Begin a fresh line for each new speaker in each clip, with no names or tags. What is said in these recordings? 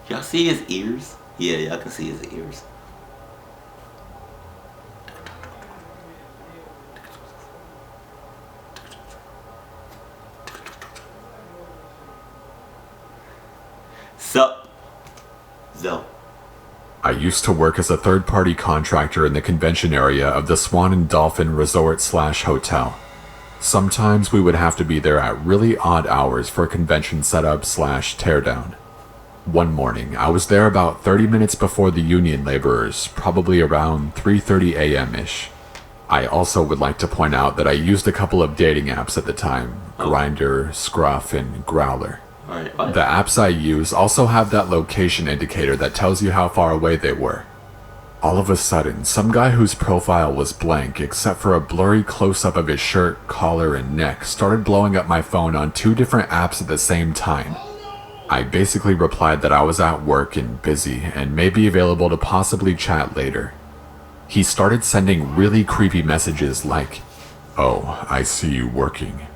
Y'all see his ears? Yeah, y'all can see his ears. SupTho.
I used to work as a third-party contractor in the convention area of the Swan and Dolphin Resort/Hotel. Sometimes we would have to be there at really odd hours for convention setup/teardown. One morning, I was there about 30 minutes before the union laborers, probably around 3:30 a.m.-ish. I also would like to point out that I used a couple of dating apps at the time, Grindr, Scruff, and Growler. The apps I use also have that location indicator that tells you how far away they were. All of a sudden, some guy whose profile was blank except for a blurry close-up of his shirt, collar, and neck started blowing up my phone on 2 different apps at the same time. I basically replied that I was at work and busy and may be available to possibly chat later. He started sending really creepy messages like, "Oh, I see you working,"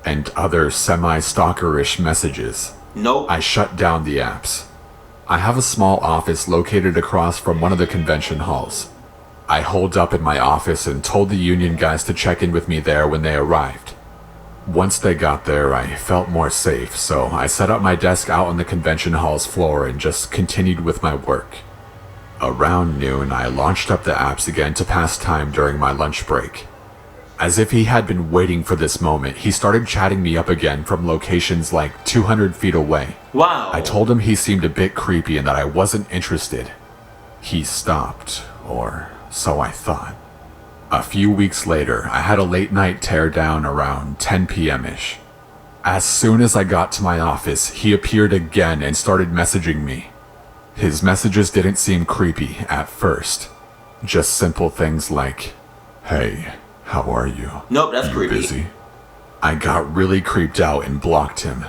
and other semi-stalkerish messages.
Nope.
I shut down the apps. I have a small office located across from one of the convention halls. I holed up in my office and told the union guys to check in with me there when they arrived. Once they got there, I felt more safe, so I set up my desk out on the convention hall's floor and just continued with my work. Around noon, I launched up the apps again to pass time during my lunch break. As if he had been waiting for this moment, he started chatting me up again from locations like 200 feet away.
Wow.
I told him he seemed a bit creepy and that I wasn't interested. He stopped, or so I thought. A few weeks later, I had a late night teardown around 10 p.m.-ish. As soon as I got to my office, he appeared again and started messaging me. His messages didn't seem creepy at first. Just simple things like, "Hey, how are you?
Nope, that's creepy.
Busy?" I got really creeped out and blocked him.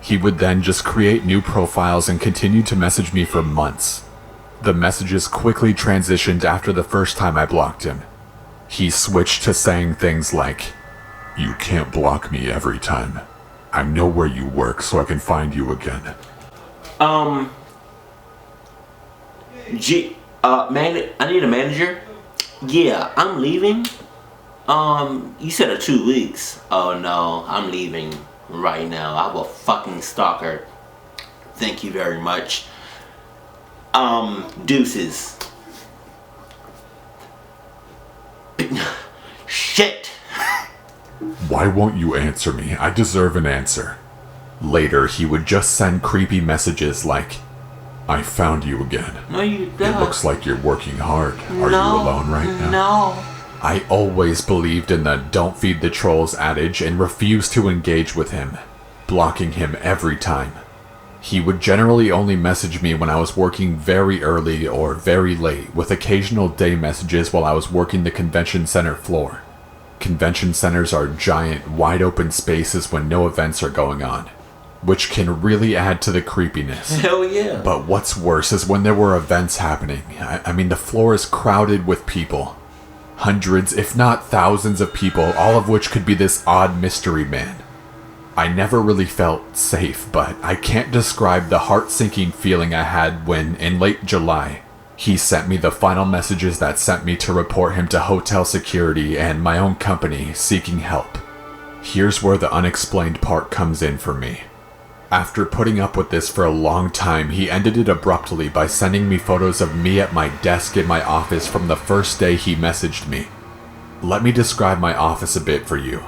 He would then just create new profiles and continue to message me for months. The messages quickly transitioned after the first time I blocked him. He switched to saying things like, "You can't block me every time. I know where you work so I can find you again."
I need a manager. Yeah, I'm leaving. You said a 2 weeks. Oh no, I'm leaving right now. I will fucking stalker. Thank you very much. Deuces. Shit.
Why won't you answer me? I deserve an answer. Later, he would just send creepy messages like, "I found you again.
No, you don't.
It looks like you're working hard. Are you alone right now?"
No.
I always believed in the "don't feed the trolls" adage and refused to engage with him, blocking him every time. He would generally only message me when I was working very early or very late, with occasional day messages while I was working the convention center floor. Convention centers are giant, wide-open spaces when no events are going on, which can really add to the creepiness.
Hell yeah.
But what's worse is when there were events happening. I mean, the floor is crowded with people. Hundreds, if not thousands of people, all of which could be this odd mystery man. I never really felt safe, but I can't describe the heart-sinking feeling I had when, in late July, he sent me the final messages that sent me to report him to hotel security and my own company seeking help. Here's where the unexplained part comes in for me. After putting up with this for a long time, he ended it abruptly by sending me photos of me at my desk in my office from the first day he messaged me. Let me describe my office a bit for you.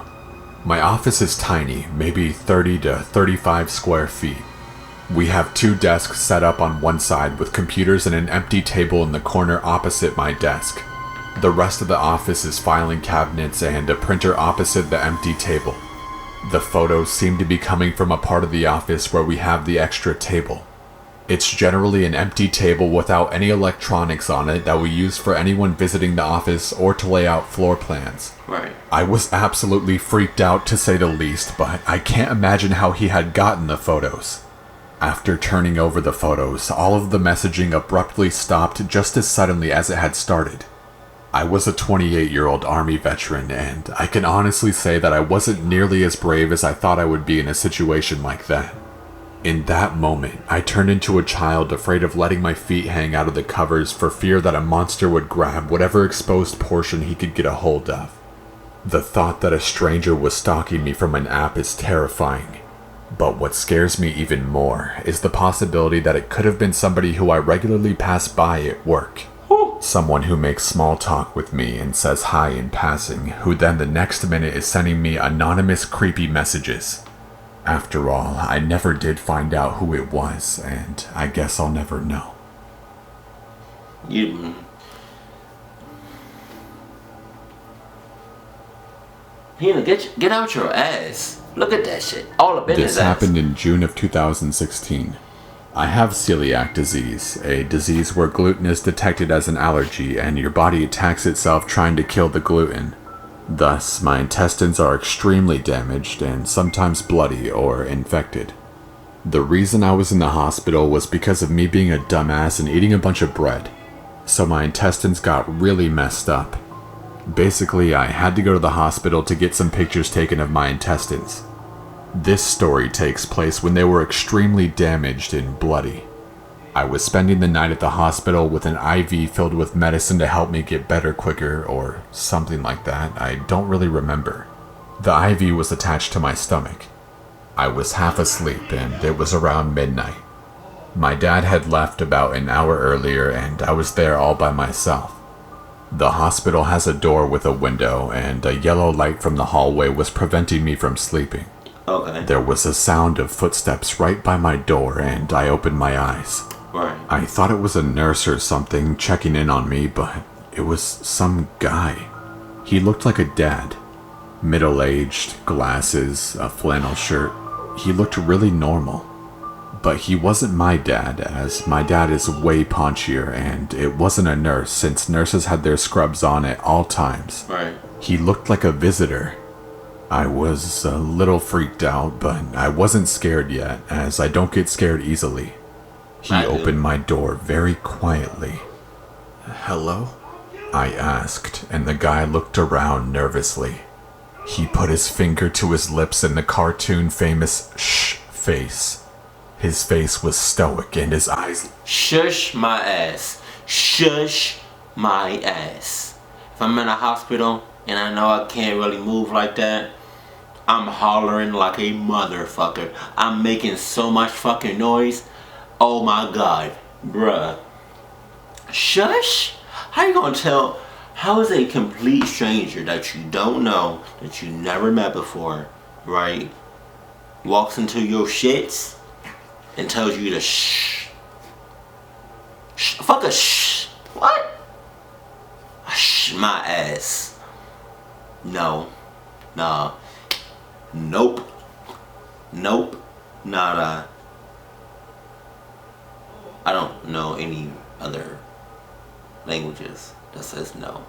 My office is tiny, maybe 30 to 35 square feet. We have 2 desks set up on one side with computers and an empty table in the corner opposite my desk. The rest of the office is filing cabinets and a printer opposite the empty table. The photos seem to be coming from a part of the office where we have the extra table. It's generally an empty table without any electronics on it that we use for anyone visiting the office or to lay out floor plans.
Right.
I was absolutely freaked out to say the least, but I can't imagine how he had gotten the photos. After turning over the photos, all of the messaging abruptly stopped just as suddenly as it had started. I was a 28-year-old Army veteran, and I can honestly say that I wasn't nearly as brave as I thought I would be in a situation like that. In that moment, I turned into a child afraid of letting my feet hang out of the covers for fear that a monster would grab whatever exposed portion he could get a hold of. The thought that a stranger was stalking me from an app is terrifying. But what scares me even more is the possibility that it could have been somebody who I regularly pass by at work. Someone who makes small talk with me and says hi in passing, who then the next minute is sending me anonymous creepy messages. After all, I never did find out who it was, and I guess I'll never know.
Hina, get out your ass. Look at that shit. All up in his ass.
This happened in June of 2016. I have celiac disease, a disease where gluten is detected as an allergy and your body attacks itself trying to kill the gluten. Thus, my intestines are extremely damaged and sometimes bloody or infected. The reason I was in the hospital was because of me being a dumbass and eating a bunch of bread, so my intestines got really messed up. Basically, I had to go to the hospital to get some pictures taken of my intestines. This story takes place when they were extremely damaged and bloody. I was spending the night at the hospital with an IV filled with medicine to help me get better quicker, or something like that. I don't really remember. The IV was attached to my stomach. I was half asleep and it was around midnight. My dad had left about an hour earlier and I was there all by myself. The hospital has a door with a window and a yellow light from the hallway was preventing me from sleeping.
Okay.
There was a sound of footsteps right by my door and I opened my eyes.
Right.
I thought it was a nurse or something checking in on me, but it was some guy. He looked like a dad. Middle-aged, glasses, a flannel shirt. He looked really normal. But he wasn't my dad, as my dad is way paunchier, and it wasn't a nurse since nurses had their scrubs on at all times.
Right.
He looked like a visitor. I was a little freaked out, but I wasn't scared yet, as I don't get scared easily. He opened my door very quietly. "Hello?" I asked, and the guy looked around nervously. He put his finger to his lips in the cartoon famous shh face. His face was stoic and his eyes...
Shush my ass. Shush my ass. If I'm in a hospital and I know I can't really move like that, I'm hollering like a motherfucker. I'm making so much fucking noise. Oh my god, bruh. Shush? How you gonna tell? How is a complete stranger that you don't know, that you never met before, right, walks into your shits and tells you to shh? Fuck a shh. What? Shh my ass. No. Nah. Nope. Nope. Nada. I don't know any other languages that says no.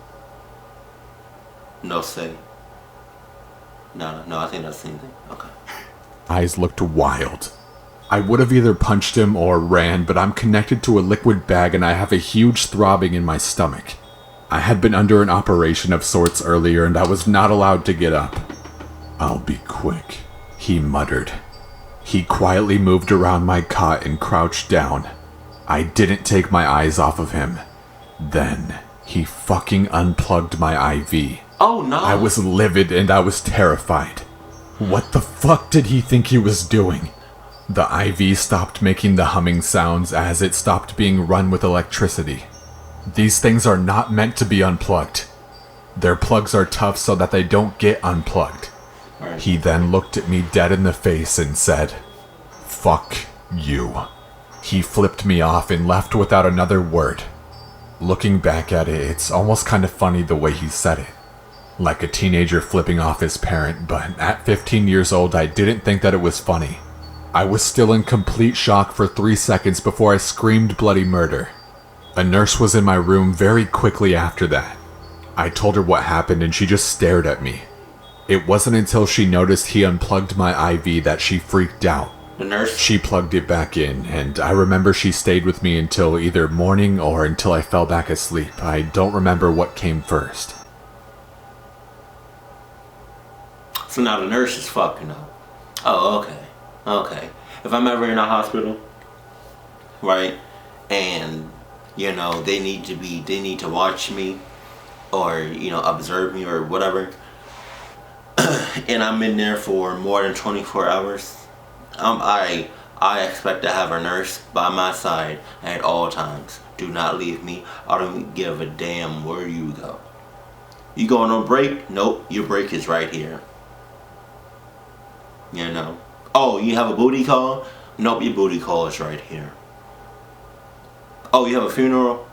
No say. No, I think that's the same thing. Okay.
Eyes looked wild. I would have either punched him or ran, but I'm connected to a liquid bag and I have a huge throbbing in my stomach. I had been under an operation of sorts earlier and I was not allowed to get up. "I'll be quick," he muttered. He quietly moved around my cot and crouched down. I didn't take my eyes off of him. Then, he fucking unplugged my IV.
Oh no!
I was livid and I was terrified. What the fuck did he think he was doing? The IV stopped making the humming sounds as it stopped being run with electricity. These things are not meant to be unplugged. Their plugs are tough so that they don't get unplugged.
Right.
He then looked at me dead in the face and said, "Fuck you." He flipped me off and left without another word. Looking back at it, it's almost kind of funny the way he said it. Like a teenager flipping off his parent, but at 15 years old I didn't think that it was funny. I was still in complete shock for 3 seconds before I screamed bloody murder. A nurse was in my room very quickly after that. I told her what happened and she just stared at me. It wasn't until she noticed he unplugged my IV that she freaked out.
The nurse?
She plugged it back in, and I remember she stayed with me until either morning or until I fell back asleep. I don't remember what came first.
So now the nurse is fucking up. Oh, okay. Okay. if I'm ever in a hospital, right, and they need to watch me, or observe me or whatever, and I'm in there for more than 24 hours, I expect to have a nurse by my side at all times. Do not leave me. I don't give a damn where you go. You going on break? Nope, your break is right here. Oh, you have a booty call? Nope, your booty call is right here. Oh, you have a funeral?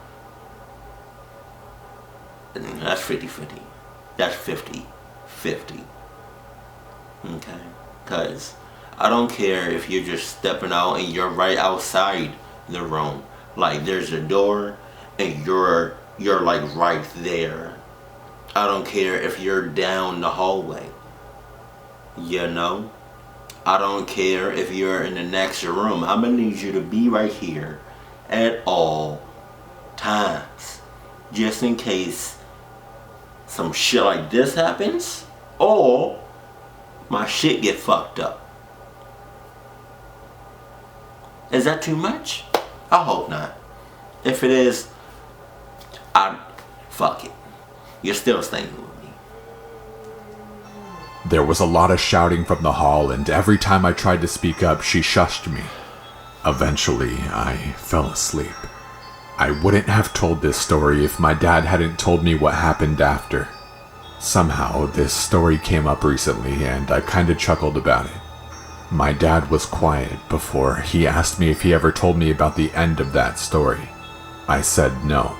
That's 50-50. That's 50-50. Okay? Because I don't care if you're just stepping out and you're right outside the room. Like, there's a door and you're like right there. I don't care if you're down the hallway. I don't care if you're in the next room. I'm gonna need you to be right here at all times, just in case some shit like this happens, or my shit get fucked up. Is that too much? I hope not. If it is, fuck it. You're still staying with me.
There was a lot of shouting from the hall, and every time I tried to speak up, she shushed me. Eventually, I fell asleep. I wouldn't have told this story if my dad hadn't told me what happened after. Somehow, this story came up recently, and I kinda chuckled about it. My dad was quiet before he asked me if he ever told me about the end of that story. I said no.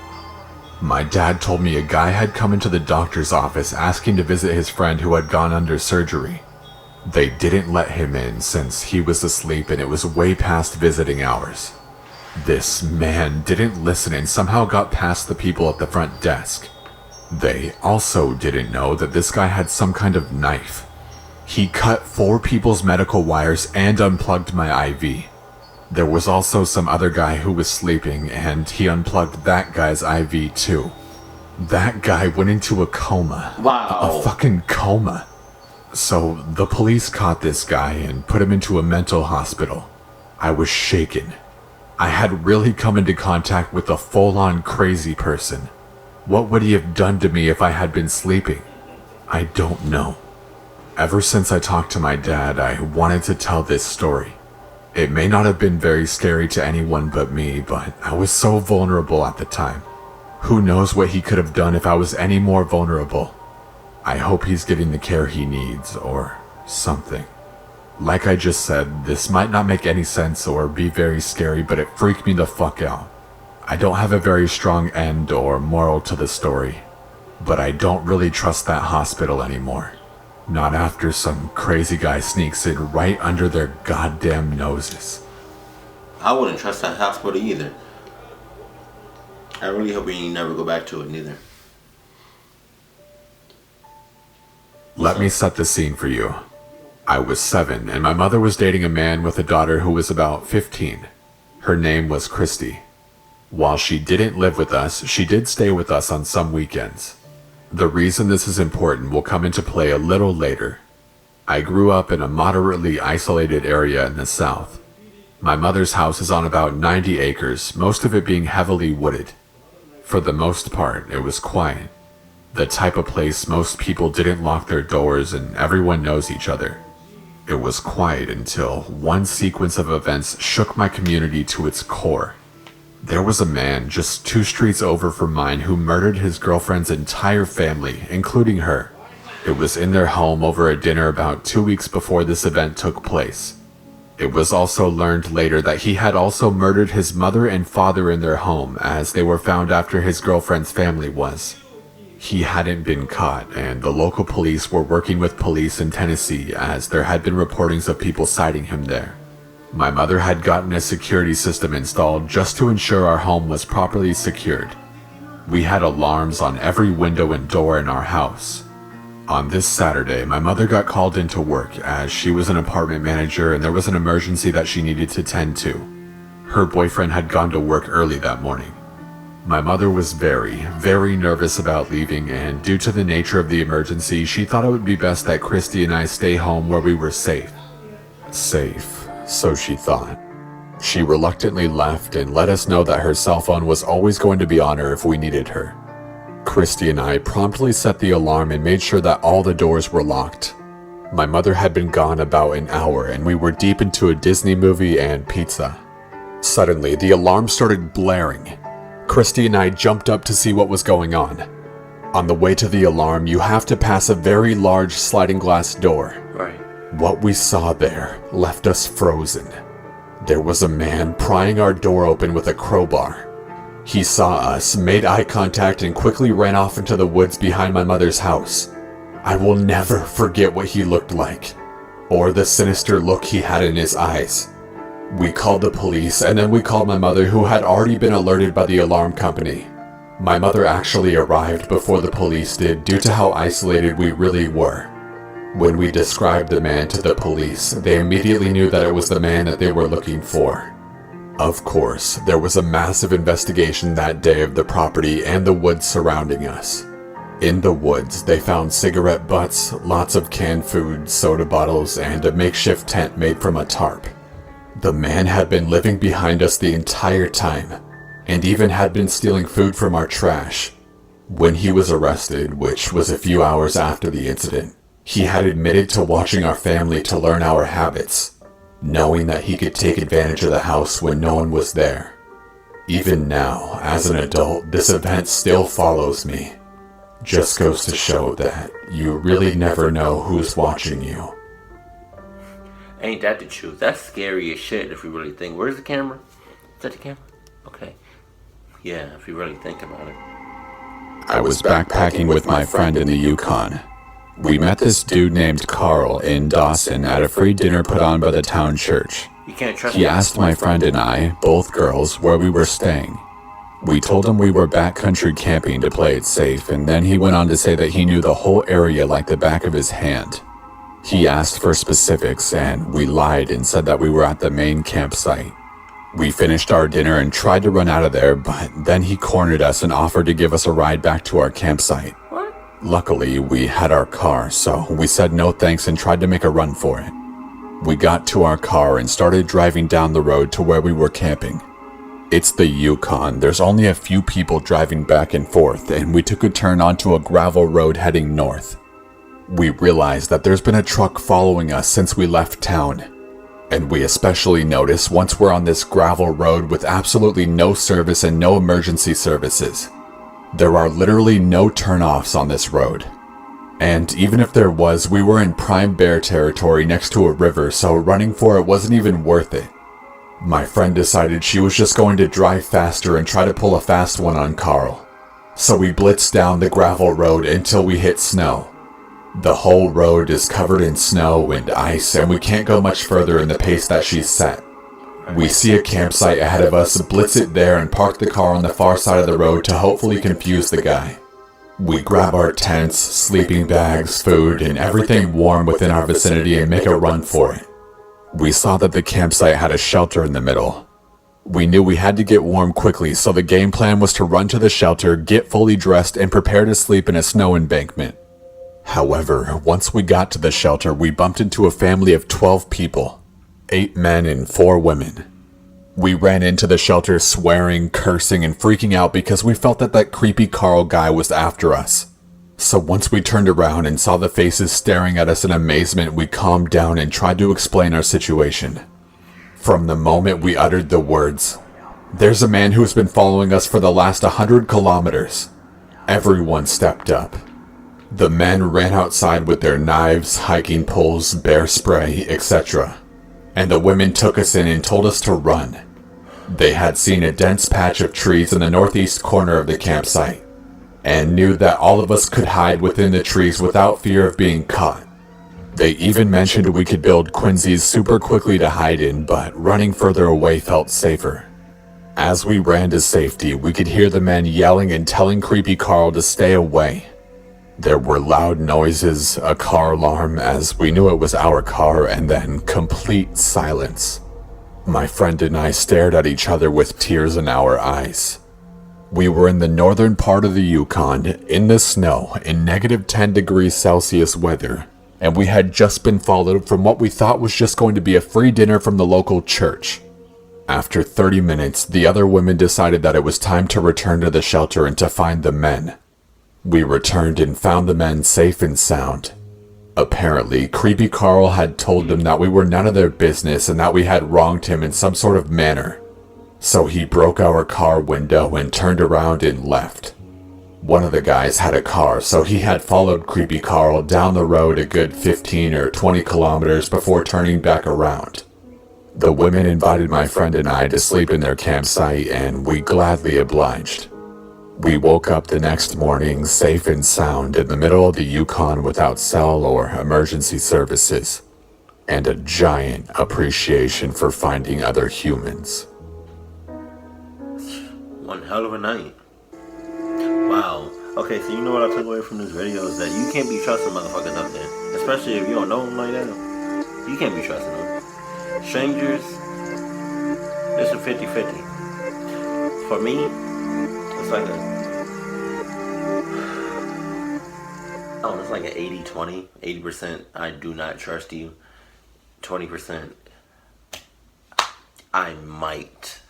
My dad told me a guy had come into the doctor's office asking to visit his friend who had gone under surgery. They didn't let him in since he was asleep and it was way past visiting hours. This man didn't listen and somehow got past the people at the front desk. They also didn't know that this guy had some kind of knife. He cut 4 people's medical wires and unplugged my IV. There was also some other guy who was sleeping, and he unplugged that guy's IV too. That guy went into a coma.
Wow.
A fucking coma. So the police caught this guy and put him into a mental hospital. I was shaken. I had really come into contact with a full-on crazy person. What would he have done to me if I had been sleeping? I don't know. Ever since I talked to my dad, I wanted to tell this story. It may not have been very scary to anyone but me, but I was so vulnerable at the time. Who knows what he could have done if I was any more vulnerable. I hope he's getting the care he needs, or something. Like I just said, this might not make any sense or be very scary, but it freaked me the fuck out. I don't have a very strong end or moral to the story, but I don't really trust that hospital anymore. Not after some crazy guy sneaks in right under their goddamn noses.
I wouldn't trust that hospital either. I really hope you never go back to it neither.
Let me set the scene for you. I was 7 and my mother was dating a man with a daughter who was about 15. Her name was Christy. While she didn't live with us, she did stay with us on some weekends. The reason this is important will come into play a little later. I grew up in a moderately isolated area in the south. My mother's house is on about 90 acres, most of it being heavily wooded. For the most part, it was quiet. The type of place most people didn't lock their doors and everyone knows each other. It was quiet until one sequence of events shook my community to its core. There was a man just 2 streets over from mine who murdered his girlfriend's entire family, including her. It was in their home over a dinner about 2 weeks before this event took place. It was also learned later that he had also murdered his mother and father in their home, as they were found after his girlfriend's family was. He hadn't been caught, and the local police were working with police in Tennessee as there had been reportings of people sighting him there. My mother had gotten a security system installed just to ensure our home was properly secured. We had alarms on every window and door in our house. On this Saturday, my mother got called into work as she was an apartment manager and there was an emergency that she needed to tend to. Her boyfriend had gone to work early that morning. My mother was very, very nervous about leaving, and due to the nature of the emergency, she thought it would be best that Christy and I stay home where we were safe. Safe. so she thought. She reluctantly left and let us know that her cell phone was always going to be on her if we needed her. Christy and I promptly set the alarm and made sure that all the doors were locked. My mother had been gone about an hour and we were deep into a Disney movie and pizza. Suddenly, the alarm started blaring. Christy and I jumped up to see what was going on. On the way to the alarm, you have to pass a very large sliding glass door.
Right.
What we saw there left us frozen. There was a man prying our door open with a crowbar. He saw us, made eye contact, and quickly ran off into the woods behind my mother's house. I will never forget what he looked like, or the sinister look he had in his eyes. We called the police, and then we called my mother, who had already been alerted by the alarm company. My mother actually arrived before the police did due to how isolated we really were. When we described the man to the police, they immediately knew that it was the man that they were looking for. Of course, there was a massive investigation that day of the property and the woods surrounding us. In the woods, they found cigarette butts, lots of canned food, soda bottles, and a makeshift tent made from a tarp. The man had been living behind us the entire time, and even had been stealing food from our trash. When he was arrested, which was a few hours after the incident, he had admitted to watching our family to learn our habits, knowing that he could take advantage of the house when no one was there. Even now, as an adult, this event still follows me. Just goes to show that you really never know who's watching you.
Ain't that the truth? That's scary as shit if you really think. Where's the camera? Is that the camera? Okay. Yeah, if you really think about it.
I was backpacking with my friend in the Yukon. We met this dude named Carl in Dawson at a free dinner put on by the town church.
You can't trust
He asked my friend and I, both girls, where we were staying. We told him we were backcountry camping to play it safe, and then he went on to say that he knew the whole area like the back of his hand. He asked for specifics, and we lied and said that we were at the main campsite. We finished our dinner and tried to run out of there, but then he cornered us and offered to give us a ride back to our campsite.
What?
Luckily, we had our car, so we said no thanks and tried to make a run for it. We got to our car and started driving down the road to where we were camping. It's the Yukon. There's only a few people driving back and forth, and we took a turn onto a gravel road heading north. We realized that there's been a truck following us since we left town, and we especially notice once we're on this gravel road with absolutely no service and no emergency services. There are literally no turnoffs on this road. And even if there was, we were in prime bear territory next to a river, so running for it wasn't even worth it. My friend decided she was just going to drive faster and try to pull a fast one on Carl. So we blitzed down the gravel road until we hit snow. The whole road is covered in snow and ice, and we can't go much further in the pace that she's set. We see a campsite ahead of us, blitz it there, and park the car on the far side of the road to hopefully confuse the guy. We grab our tents, sleeping bags, food, and everything warm within our vicinity and make a run for it. We saw that the campsite had a shelter in the middle. We knew we had to get warm quickly, so the game plan was to run to the shelter, get fully dressed, and prepare to sleep in a snow embankment. However, once we got to the shelter, we bumped into a family of 12 people, 8 men and 4 women. We ran into the shelter swearing, cursing, and freaking out because we felt that that creepy Carl guy was after us. So once we turned around and saw the faces staring at us in amazement, we calmed down and tried to explain our situation. From the moment we uttered the words, "There's a man who's been following us for the last 100 kilometers," everyone stepped up. The men ran outside with their knives, hiking poles, bear spray, etc. And the women took us in and told us to run. They had seen a dense patch of trees in the northeast corner of the campsite, and knew that all of us could hide within the trees without fear of being caught. They even mentioned we could build quinzees super quickly to hide in, but running further away felt safer. As we ran to safety, we could hear the men yelling and telling creepy Carl to stay away. There were loud noises, a car alarm as we knew it was our car, and then complete silence. My friend and I stared at each other with tears in our eyes. We were in the northern part of the Yukon, in the snow, in -10 degrees Celsius weather, and we had just been followed from what we thought was just going to be a free dinner from the local church. After 30 minutes, the other women decided that it was time to return to the shelter and to find the men. We returned and found the men safe and sound. Apparently, Creepy Carl had told them that we were none of their business and that we had wronged him in some sort of manner. So he broke our car window and turned around and left. One of the guys had a car, so he had followed Creepy Carl down the road a good 15 or 20 kilometers before turning back around. The women invited my friend and I to sleep in their campsite, and we gladly obliged. We woke up the next morning safe and sound in the middle of the Yukon without cell or emergency services, and a giant appreciation for finding other humans.
One hell of a night. Wow. Okay, so you know what I took away from this video is that you can't be trusting motherfuckers up there. Especially if you don't know them like that. You can't be trusting them. Strangers, it's a 50-50. For me, it's like it's like an 80-20. 80% I do not trust you. 20% I might,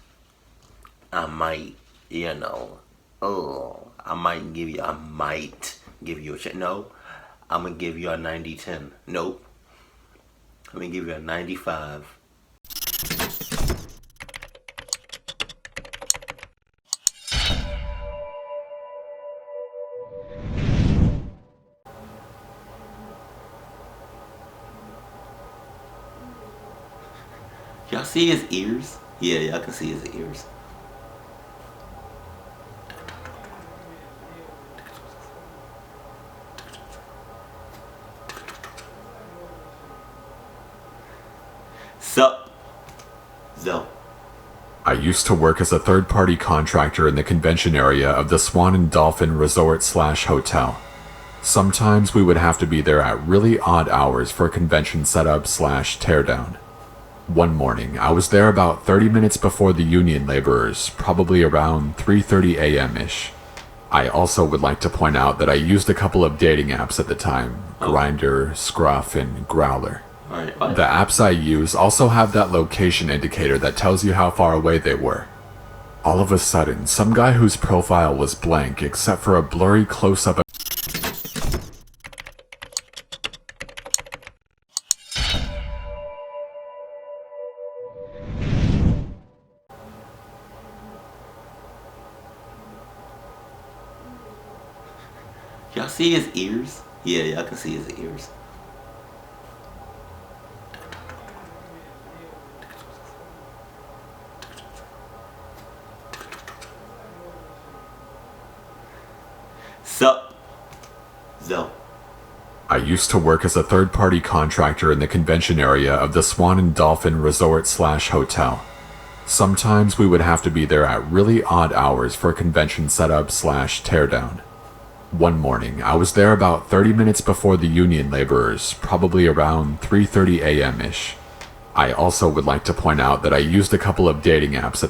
you know, I might give you a chance. No, I'm gonna give you a 90-10. Nope. I'm gonna give you a 95. Y'all see his ears? Yeah, y'all can see his ears. SupTho.
I used to work as a third-party contractor in the convention area of the Swan and Dolphin Resort/Hotel. Sometimes we would have to be there at really odd hours for convention setup/teardown. One morning, I was there about 30 minutes before the union laborers, probably around 3:30 a.m.-ish. I also would like to point out that I used a couple of dating apps at the time, Grindr, Scruff, and Growler. The apps I use also have that location indicator that tells you how far away they were. All of a sudden, some guy whose profile was blank except for a blurry close-up.
Y'all see his ears? Yeah, y'all can see his ears. SupTho.
I used to work as a third-party contractor in the convention area of the Swan and Dolphin Resort/Hotel. Sometimes we would have to be there at really odd hours for convention setup/teardown. One morning, I was there about 30 minutes before the union laborers, probably around 3:30 a.m.-ish. I also would like to point out that I used a couple of dating apps at